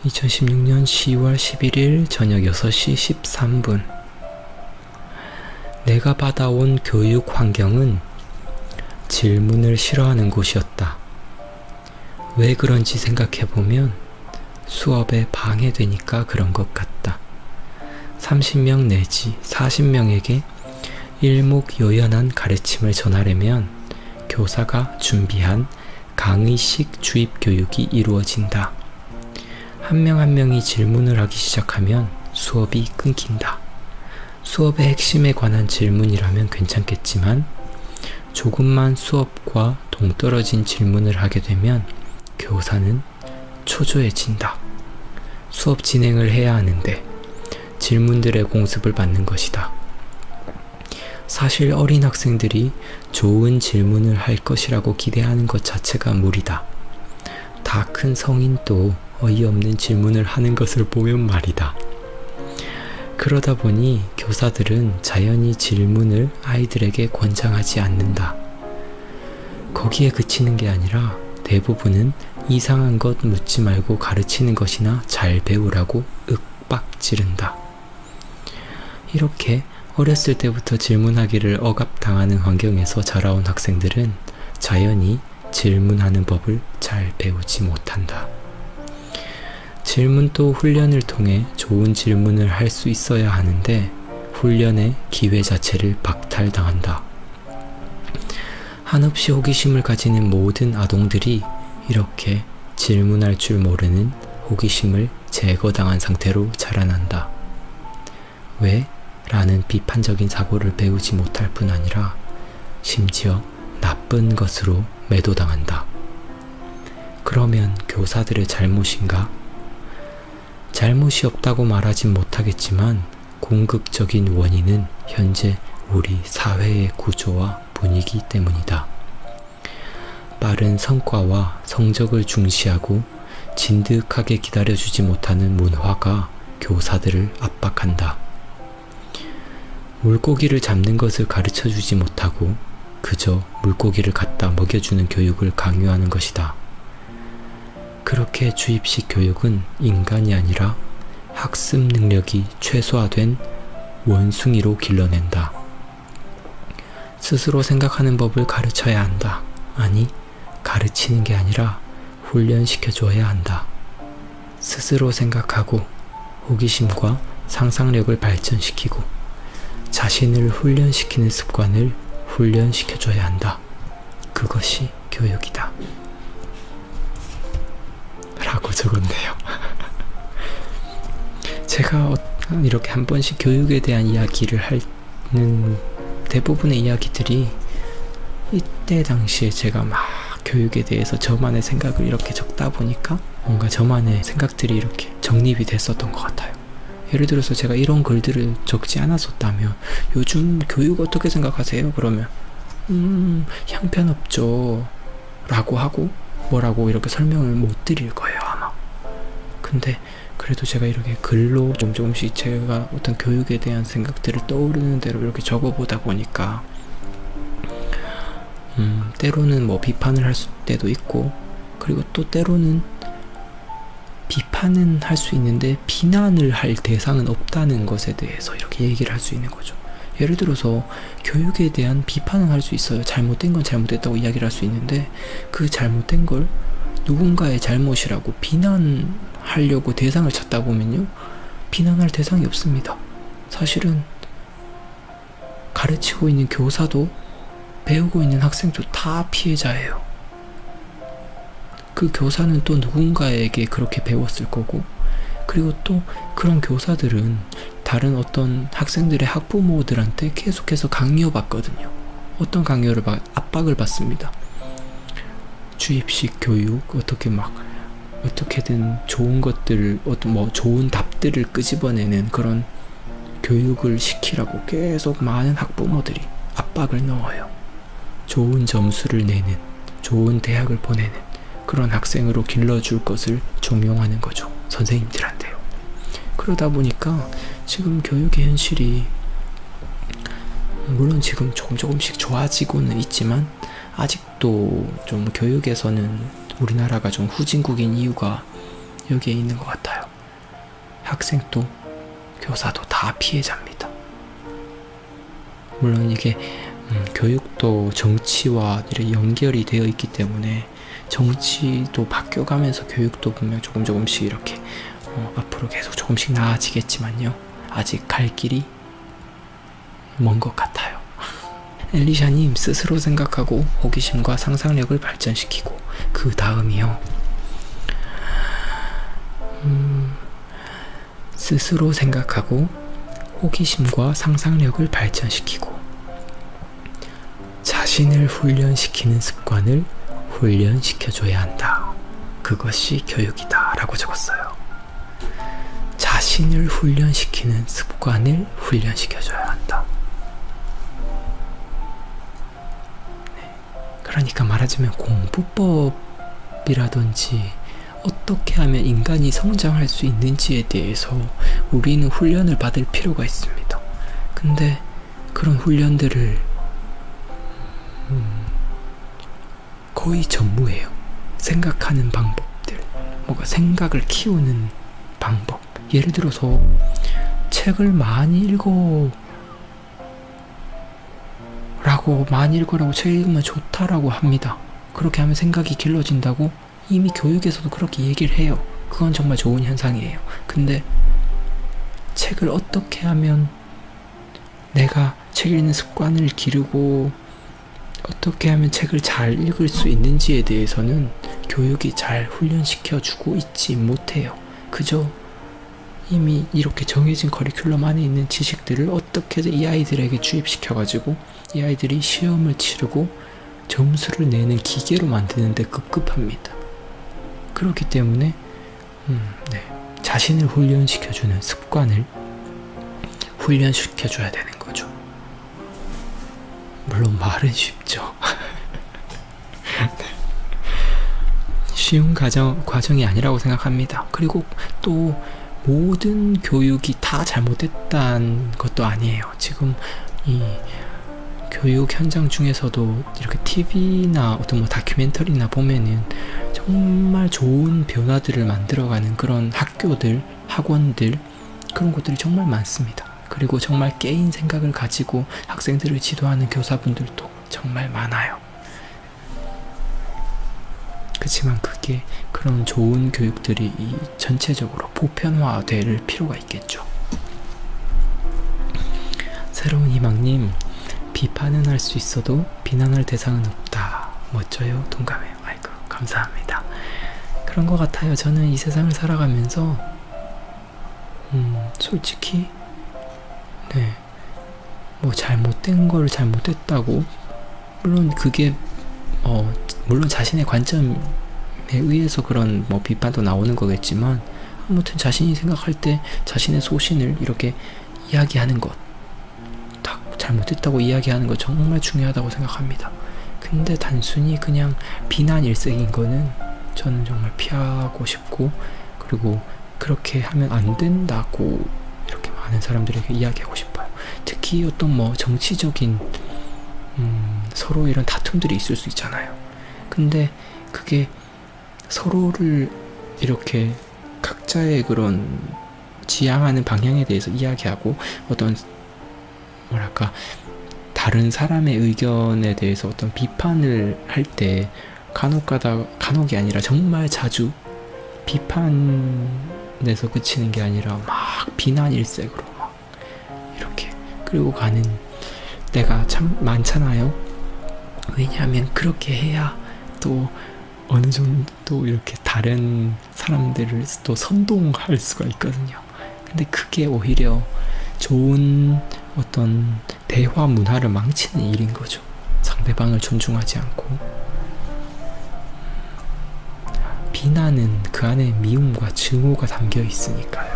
2016년 10월 11일 저녁 6시 13분. 내가 받아온 교육 환경은 질문을 싫어하는 곳이었다. 왜 그런지 생각해보면 수업에 방해되니까 그런 것 같다. 30명 내지 40명에게 일목요연한 가르침을 전하려면 교사가 준비한 강의식 주입 교육이 이루어진다. 한 명 한 명이 질문을 하기 시작하면 수업이 끊긴다. 수업의 핵심에 관한 질문이라면 괜찮겠지만 조금만 수업과 동떨어진 질문을 하게 되면 교사는 초조해진다. 수업 진행을 해야 하는데 질문들의 공습을 받는 것이다. 사실 어린 학생들이 좋은 질문을 할 것이라고 기대하는 것 자체가 무리다. 다 큰 성인도 어이없는 질문을 하는 것을 보면 말이다. 그러다 보니 교사들은 자연히 질문을 아이들에게 권장하지 않는다. 거기에 그치는 게 아니라 대부분은 이상한 것 묻지 말고 가르치는 것이나 잘 배우라고 윽박 지른다. 이렇게 어렸을 때부터 질문하기를 억압당하는 환경에서 자라온 학생들은 자연히 질문하는 법을 잘 배우지 못한다. 질문도 훈련을 통해 좋은 질문을 할 수 있어야 하는데 훈련의 기회 자체를 박탈당한다. 한없이 호기심을 가지는 모든 아동들이 이렇게 질문할 줄 모르는 호기심을 제거당한 상태로 자라난다. 왜? 라는 비판적인 사고를 배우지 못할 뿐 아니라 심지어 나쁜 것으로 매도당한다. 그러면 교사들의 잘못인가? 잘못이 없다고 말하진 못하겠지만 궁극적인 원인은 현재 우리 사회의 구조와 분위기 때문이다. 빠른 성과와 성적을 중시하고 진득하게 기다려주지 못하는 문화가 교사들을 압박한다. 물고기를 잡는 것을 가르쳐주지 못하고 그저 물고기를 갖다 먹여주는 교육을 강요하는 것이다. 그렇게 주입식 교육은 인간이 아니라 학습 능력이 최소화된 원숭이로 길러낸다. 스스로 생각하는 법을 가르쳐야 한다. 아니, 가르치는 게 아니라 훈련시켜줘야 한다. 스스로 생각하고 호기심과 상상력을 발전시키고 자신을 훈련시키는 습관을 훈련시켜줘야 한다. 그것이 교육이다. 라고 적었네요. 제가 이렇게 한 번씩 교육에 대한 이야기를 하는 대부분의 이야기들이 이때 당시에 제가 막 교육에 대해서 저만의 생각을 이렇게 적다 보니까 뭔가 저만의 생각들이 이렇게 정립이 됐었던 것 같아요. 예를 들어서 제가 이런 글들을 적지 않았었다면 요즘 교육 어떻게 생각하세요? 그러면 형편없죠 라고 하고 뭐라고 이렇게 설명을 못 드릴 거예요 아마. 근데 그래도 제가 이렇게 글로 조금씩 제가 어떤 교육에 대한 생각들을 떠오르는 대로 이렇게 적어보다 보니까 때로는 뭐 비판을 할 때도 있고 그리고 또 때로는 비판은 할 수 있는데 비난을 할 대상은 없다는 것에 대해서 이렇게 얘기를 할 수 있는 거죠. 예를 들어서 교육에 대한 비판은 할 수 있어요. 잘못된 건 잘못됐다고 이야기를 할 수 있는데 그 잘못된 걸 누군가의 잘못이라고 비난하려고 대상을 찾다 보면요, 비난할 대상이 없습니다. 사실은 가르치고 있는 교사도 배우고 있는 학생도 다 피해자예요. 그 교사는 또 누군가에게 그렇게 배웠을 거고, 그리고 또 그런 교사들은 다른 어떤 학생들의 학부모들한테 계속해서 강요받거든요. 어떤 강요를 압박을 받습니다. 주입식 교육, 어떻게든 좋은 것들을, 좋은 답들을 끄집어내는 그런 교육을 시키라고 계속 많은 학부모들이 압박을 넣어요. 좋은 점수를 내는, 좋은 대학을 보내는 그런 학생으로 길러줄 것을 종용하는 거죠. 선생님들한테요. 그러다 보니까 지금 교육의 현실이 물론 지금 조금씩 좋아지고는 있지만 아직도 좀 교육에서는 우리나라가 좀 후진국인 이유가 여기에 있는 것 같아요. 학생도 교사도 다 피해자입니다. 물론 이게 교육도 정치와 이렇게 연결이 되어 있기 때문에 정치도 바뀌어가면서 교육도 분명 조금씩 이렇게 앞으로 계속 조금씩 나아지겠지만요. 아직 갈 길이 먼 것 같아요. 엘리샤님, 스스로 생각하고 호기심과 상상력을 발전시키고, 그 다음이요. 스스로 생각하고 호기심과 상상력을 발전시키고 자신을 훈련시키는 습관을 훈련시켜줘야 한다. 그것이 교육이다 라고 적었어요. 자신을 훈련시키는 습관을 훈련시켜줘야 한다. 네. 그러니까 말하자면 공부법이라든지 어떻게 하면 인간이 성장할 수 있는지에 대해서 우리는 훈련을 받을 필요가 있습니다. 근데 그런 훈련들을 거의 전무해요. 생각하는 방법들, 뭔가 생각을 키우는 방법. 예를 들어서 책을 많이 읽으라고 책 읽으면 좋다라고 합니다. 그렇게 하면 생각이 길러진다고 이미 교육에서도 그렇게 얘기를 해요. 그건 정말 좋은 현상이에요. 근데 책을 어떻게 하면 내가 책 읽는 습관을 기르고 어떻게 하면 책을 잘 읽을 수 있는지에 대해서는 교육이 잘 훈련시켜주고 있지 못해요. 그저 이미 이렇게 정해진 커리큘럼 안에 있는 지식들을 어떻게든 이 아이들에게 주입시켜가지고 이 아이들이 시험을 치르고 점수를 내는 기계로 만드는데 급급합니다. 그렇기 때문에 자신을 훈련시켜주는 습관을 훈련시켜줘야 되는 거죠. 물론 말은 쉽죠. 쉬운 과정이 아니라고 생각합니다. 그리고 또 모든 교육이 다 잘못됐다는 것도 아니에요. 지금 이 교육 현장 중에서도 이렇게 TV나 어떤 다큐멘터리나 보면은 정말 좋은 변화들을 만들어가는 그런 학교들, 학원들, 그런 곳들이 정말 많습니다. 그리고 정말 깨인 생각을 가지고 학생들을 지도하는 교사분들도 정말 많아요. 그렇지만 그런 좋은 교육들이 전체적으로 보편화될 필요가 있겠죠. 새로운 희망님, 비판은 할 수 있어도 비난할 대상은 없다. 멋져요. 동감해요. 아이고, 감사합니다. 그런 것 같아요. 저는 이 세상을 살아가면서 솔직히 뭐 잘못된 걸 잘못됐다고, 물론 그게 물론 자신의 관점에 의해서 그런 비판도 나오는 거겠지만, 아무튼 자신이 생각할 때 자신의 소신을 이렇게 이야기하는 것, 잘못됐다고 이야기하는 거 정말 중요하다고 생각합니다. 근데 단순히 그냥 비난 일색인 거는 저는 정말 피하고 싶고, 그리고 그렇게 하면 안 된다고 이렇게 많은 사람들에게 이야기하고 싶어요. 특히 어떤 정치적인 서로 이런 다툼들이 있을 수 있잖아요. 근데 그게 서로를 이렇게 각자의 그런 지향하는 방향에 대해서 이야기하고 어떤 다른 사람의 의견에 대해서 어떤 비판을 할 때 간혹이 아니라 정말 자주 비판에서 그치는 게 아니라 막 비난 일색으로 막 이렇게 끌고 가는 때가 참 많잖아요. 왜냐하면 그렇게 해야 또 어느 정도 이렇게 다른 사람들을 또 선동할 수가 있거든요. 근데 그게 오히려 좋은 어떤 대화 문화를 망치는 일인 거죠. 상대방을 존중하지 않고. 비난은 그 안에 미움과 증오가 담겨 있으니까요.